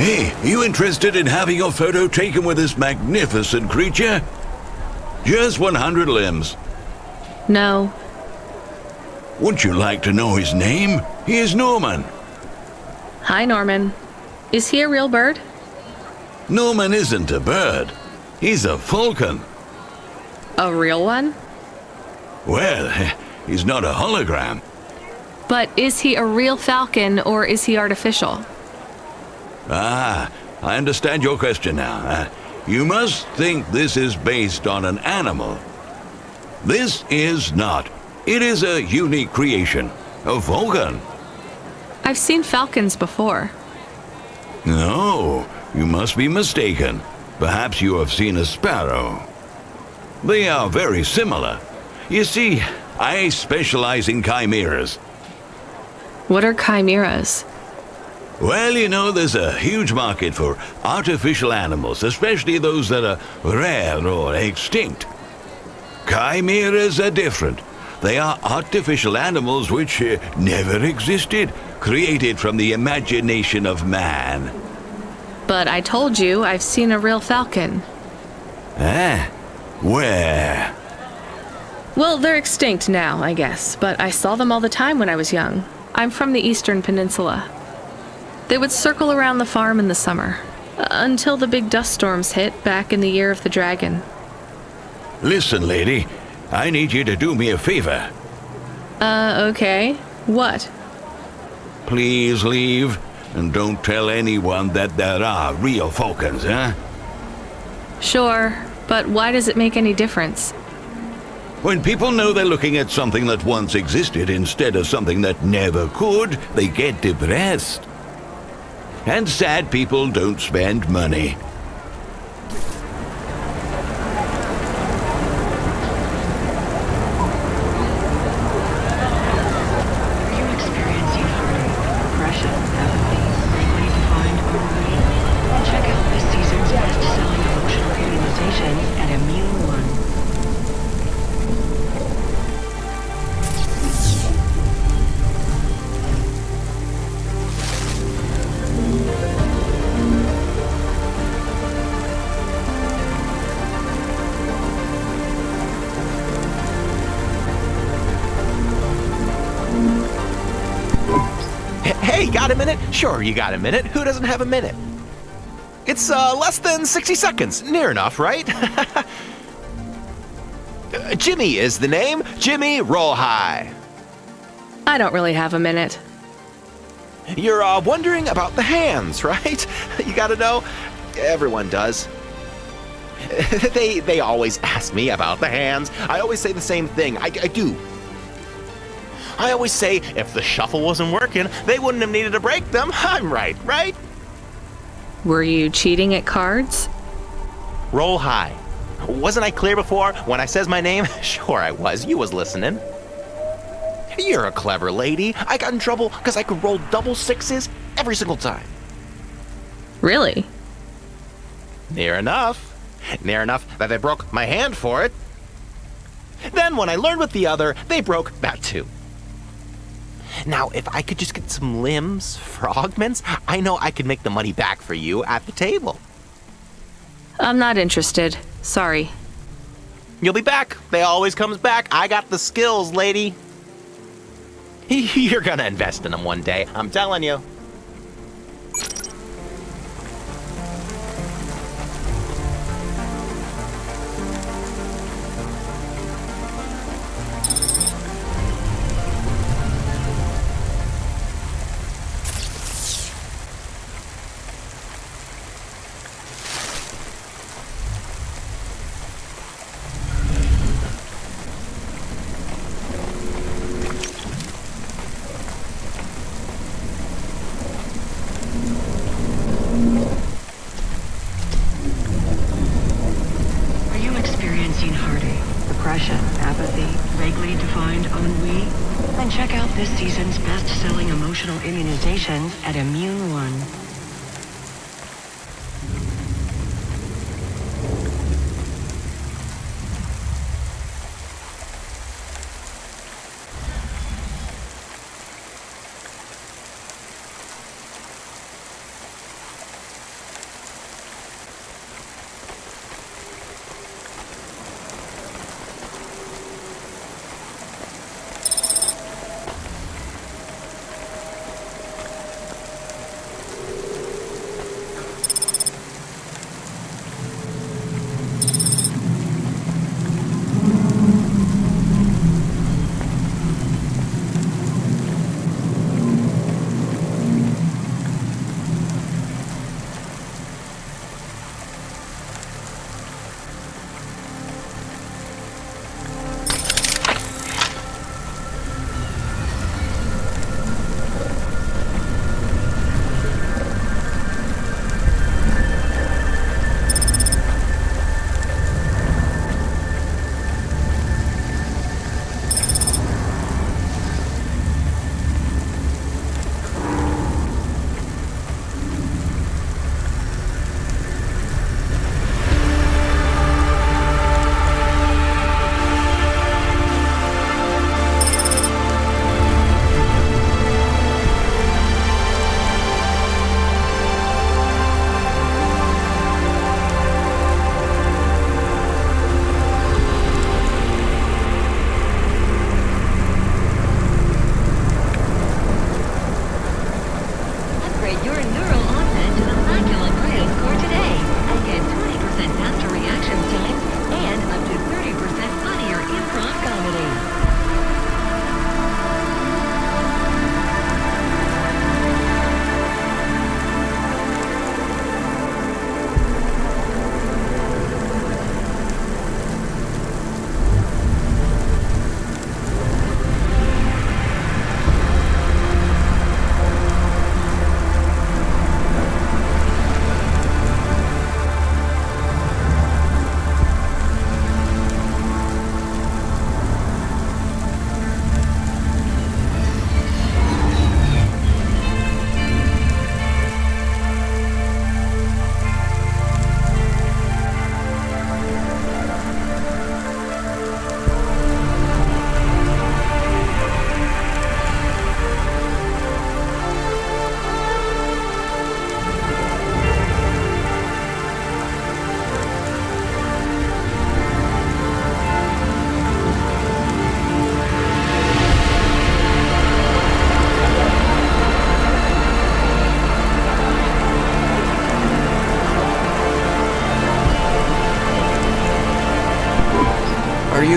Hey, you interested in having a photo taken with this magnificent creature? Just 100 limbs. No. Would you like to know his name? He is Norman. Hi, Norman. Is he a real bird? Norman isn't a bird. He's a falcon. A real one? Well, he's not a hologram. But is he a real falcon or is he artificial? Ah, I understand your question now. You must think this is based on an animal. This is not. It is a unique creation. A falcon. I've seen falcons before. No, you must be mistaken. Perhaps you have seen a sparrow. They are very similar. You see, I specialize in chimeras. What are chimeras? Well, you know, there's a huge market for artificial animals, especially those that are rare or extinct. Chimeras are different. They are artificial animals which never existed, created from the imagination of man. But I told you I've seen a real falcon. Ah, where? Well, they're extinct now, I guess, but I saw them all the time when I was young. I'm from the Eastern Peninsula. They would circle around the farm in the summer, until the big dust storms hit back in the year of the dragon. Listen, lady, I need you to do me a favor. Okay. What? Please leave, and don't tell anyone that there are real falcons, huh? Sure, but why does it make any difference? When people know they're looking at something that once existed instead of something that never could, they get depressed. And sad people don't spend money. Are you experiencing heartache, depression, apathy, vaguely defined poverty? And check out this season's best-selling emotional immunization at Immune One. Hey, got a minute? Sure, you got a minute. Who doesn't have a minute? It's less than 60 seconds. Near enough, right? Jimmy is the name. Jimmy, roll high. I don't really have a minute. You're wondering about the hands, right? You gotta know. Everyone does. They always ask me about the hands. I always say the same thing. I do. I always say if the shuffle wasn't working, they wouldn't have needed to break them. I'm right, right? Were you cheating at cards? Roll high. Wasn't I clear before when I says my name? Sure I was. You was listening. You're a clever lady. I got in trouble because I could roll double sixes every single time. Really? Near enough. Near enough that they broke my hand for it. Then when I learned with the other, they broke that too. Now, if I could just get some limbs for augments, I know I could make the money back for you at the table. I'm not interested. Sorry. You'll be back. They always comes back. I got the skills, lady. You're gonna invest in them one day, I'm telling you. Are you experiencing heartache, depression, apathy, vaguely defined ennui? Then check out this season's best-selling emotional immunizations at Immune One.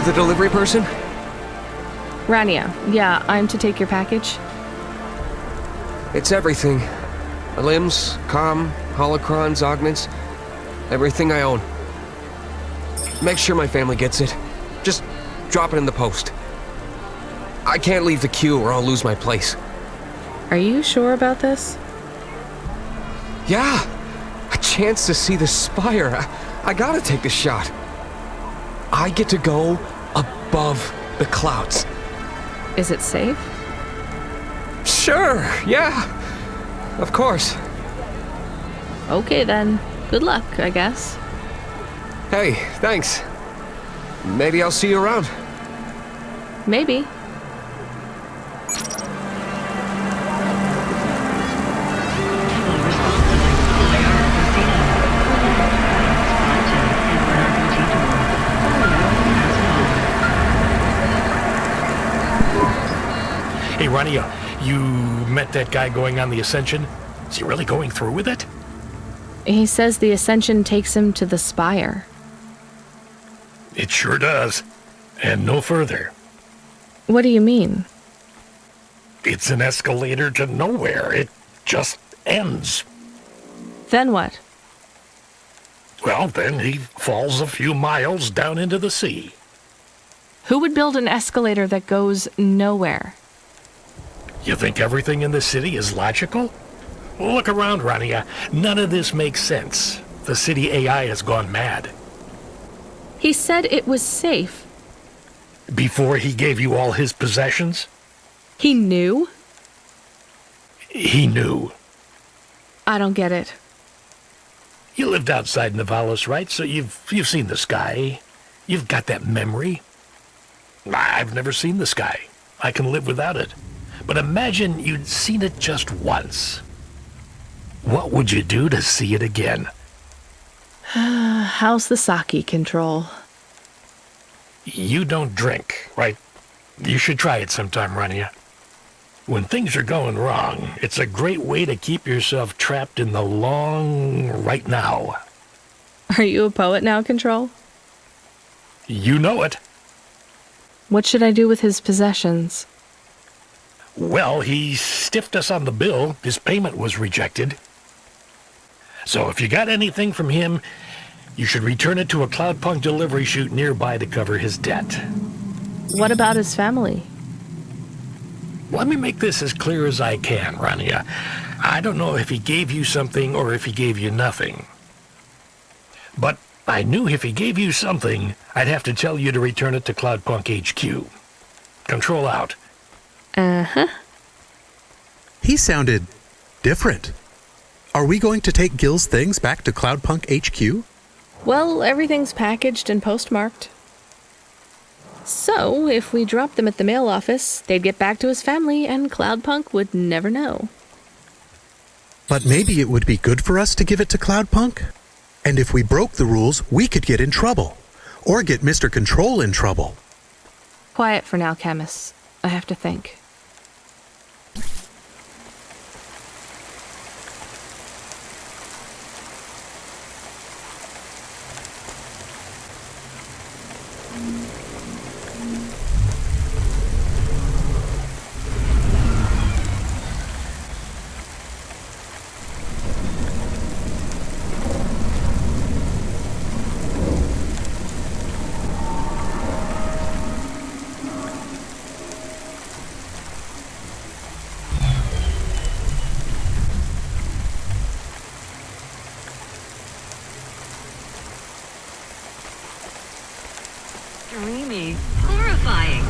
the delivery person? Rania, yeah, I'm to take your package. It's everything. My limbs, comm, holocrons, augments, everything I own. Make sure my family gets it. Just drop it in the post. I can't leave the queue or I'll lose my place. Are you sure about this? Yeah, a chance to see the spire. I gotta take the shot. I get to go above the clouds. Is it safe? Sure, yeah. Of course. Okay then. Good luck, I guess. Hey, thanks. Maybe I'll see you around. Maybe. Hey, Rania, you met that guy going on the Ascension? Is he really going through with it? He says the Ascension takes him to the spire. It sure does. And no further. What do you mean? It's an escalator to nowhere. It just ends. Then what? Well, then he falls a few miles down into the sea. Who would build an escalator that goes nowhere? You think everything in the city is logical? Look around, Rania. None of this makes sense. The city AI has gone mad. He said it was safe. Before he gave you all his possessions? He knew? He knew. I don't get it. You lived outside Nivalis, right? So you've seen the sky. You've got that memory. I've never seen the sky. I can live without it. But imagine you'd seen it just once. What would you do to see it again? How's the sake control? You don't drink, right? You should try it sometime, Rania. When things are going wrong, it's a great way to keep yourself trapped in the long right now. Are you a poet now, Control? You know it. What should I do with his possessions? Well, he stiffed us on the bill. His payment was rejected. So if you got anything from him, you should return it to a Cloudpunk delivery chute nearby to cover his debt. What about his family? Let me make this as clear as I can, Rania. I don't know if he gave you something or if he gave you nothing. But I knew if he gave you something, I'd have to tell you to return it to Cloudpunk HQ. Control out. Uh-huh. He sounded different. Are we going to take Gil's things back to Cloudpunk HQ? Well, everything's packaged and postmarked. So, if we dropped them at the mail office, they'd get back to his family and Cloudpunk would never know. But maybe it would be good for us to give it to Cloudpunk? And if we broke the rules, we could get in trouble. Or get Mr. Control in trouble. Quiet for now, Camus. I have to think. Dreamy. Horrifying.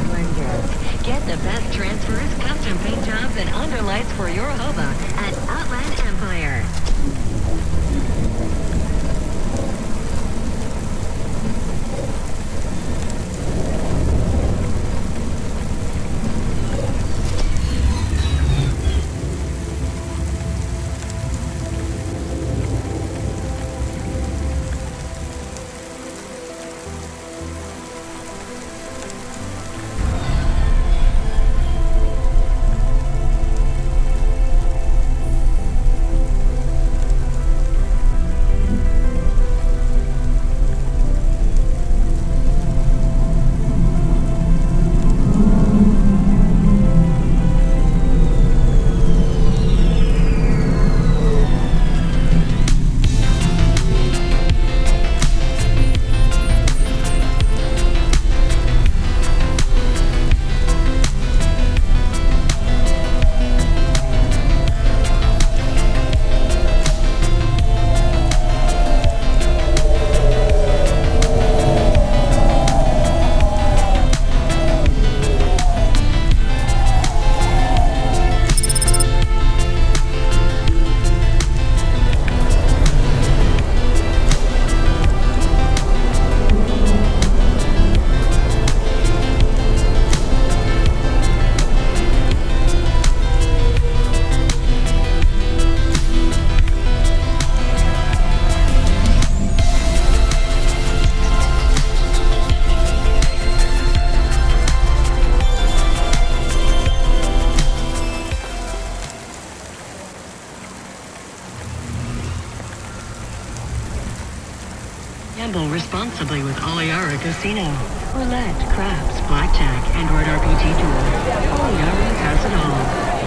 Splendid. Get the best transfers, custom paint jobs, and underlights for your hobo at Outland Empire. responsibly with Oliara Casino. Roulette, craps, blackjack, Android RPG tools. Oliara has it all.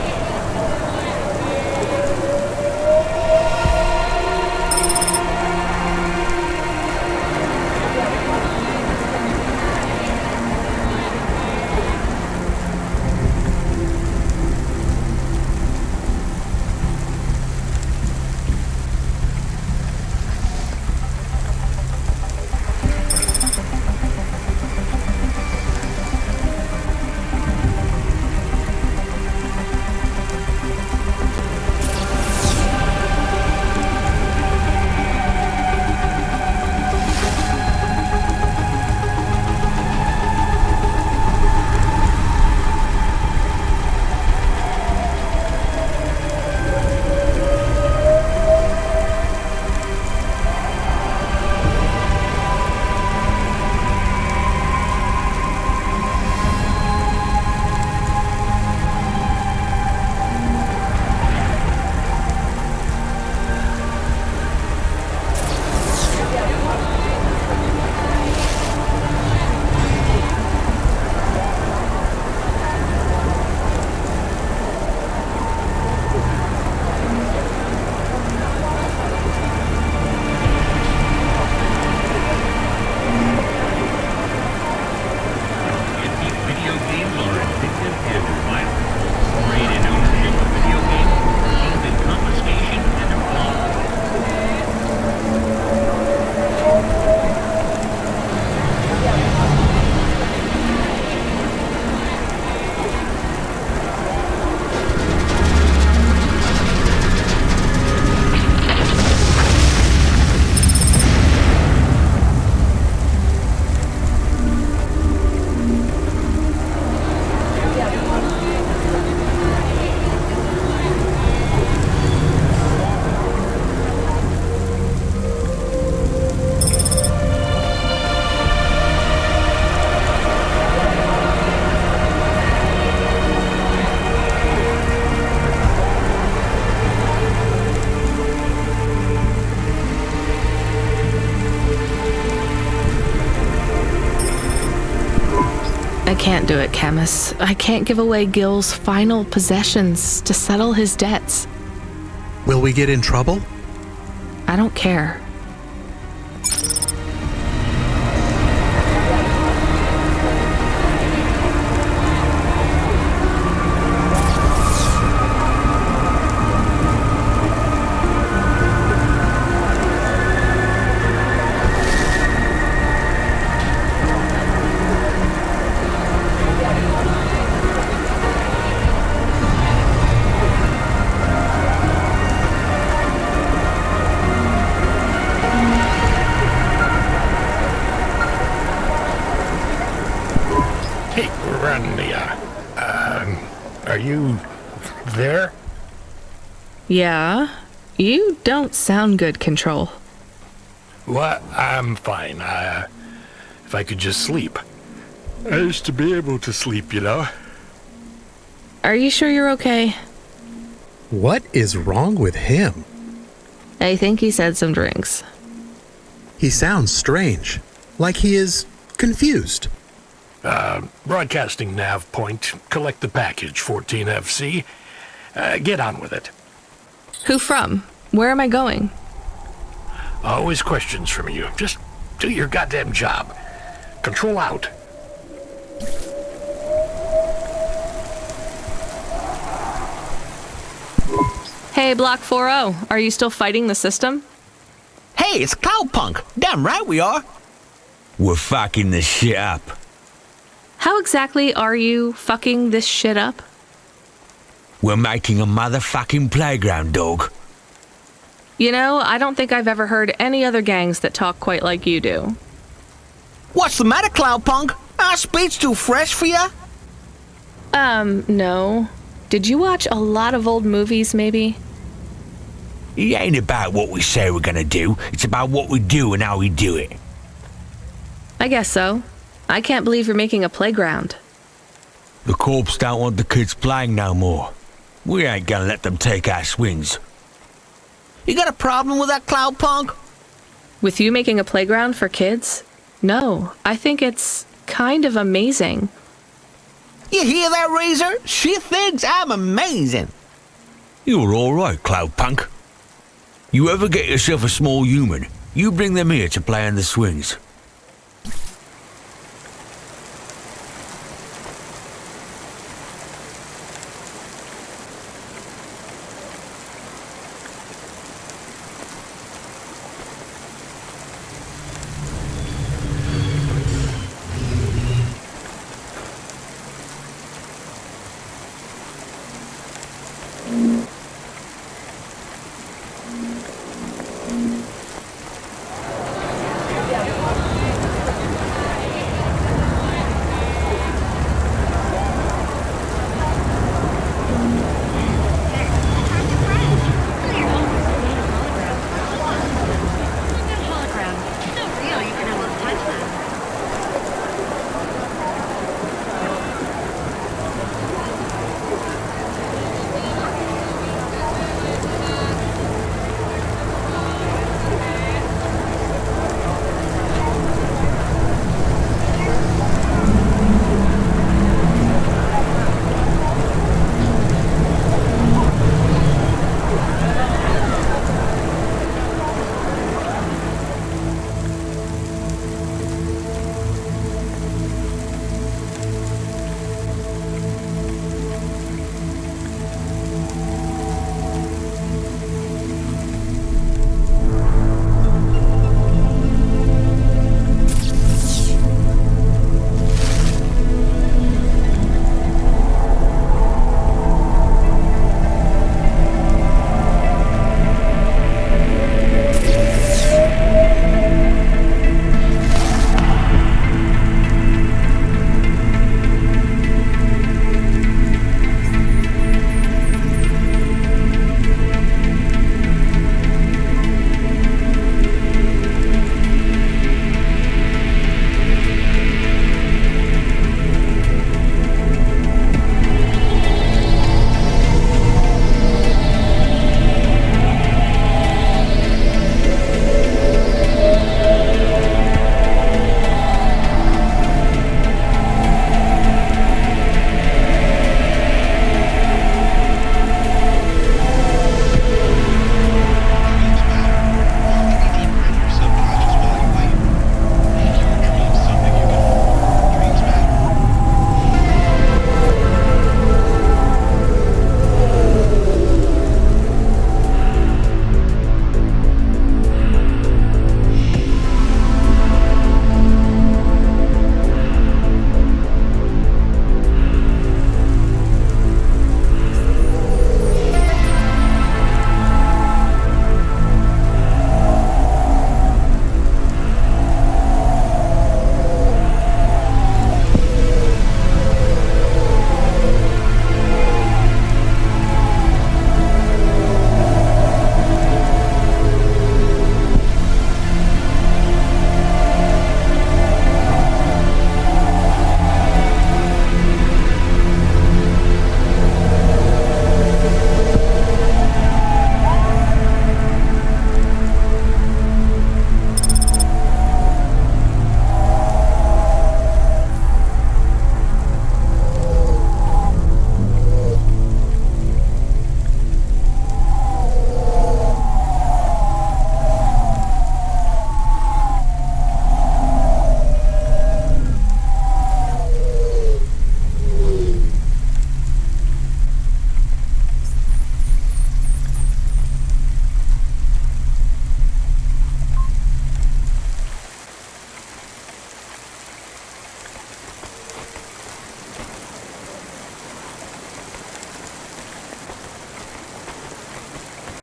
I can't do it, Camus. I can't give away Gil's final possessions to settle his debts. Will we get in trouble? I don't care. Are you there? Yeah? You don't sound good, Control. Well, I'm fine. If I could just sleep. I used to be able to sleep, you know. Are you sure you're okay? What is wrong with him? I think he said some drinks. He sounds strange, like he is confused. Broadcasting nav point. Collect the package, 14FC. Get on with it. Who from? Where am I going? Always questions from you. Just do your goddamn job. Control out. Hey, Block 4-0. Are you still fighting the system? Hey, it's Cloudpunk. Damn right we are. We're fucking this shit up. How exactly are you fucking this shit up? We're making a motherfucking playground, dog. You know, I don't think I've ever heard any other gangs that talk quite like you do. What's the matter, Cloudpunk? Our speed's too fresh for ya? No. Did you watch a lot of old movies, maybe? It ain't about what we say we're gonna do. It's about what we do and how we do it. I guess so. I can't believe you're making a playground. The corps don't want the kids playing no more. We ain't gonna let them take our swings. You got a problem with that, Cloudpunk? With you making a playground for kids? No, I think it's kind of amazing. You hear that, Razor? She thinks I'm amazing. You're all right, Cloudpunk. You ever get yourself a small human, you bring them here to play on the swings.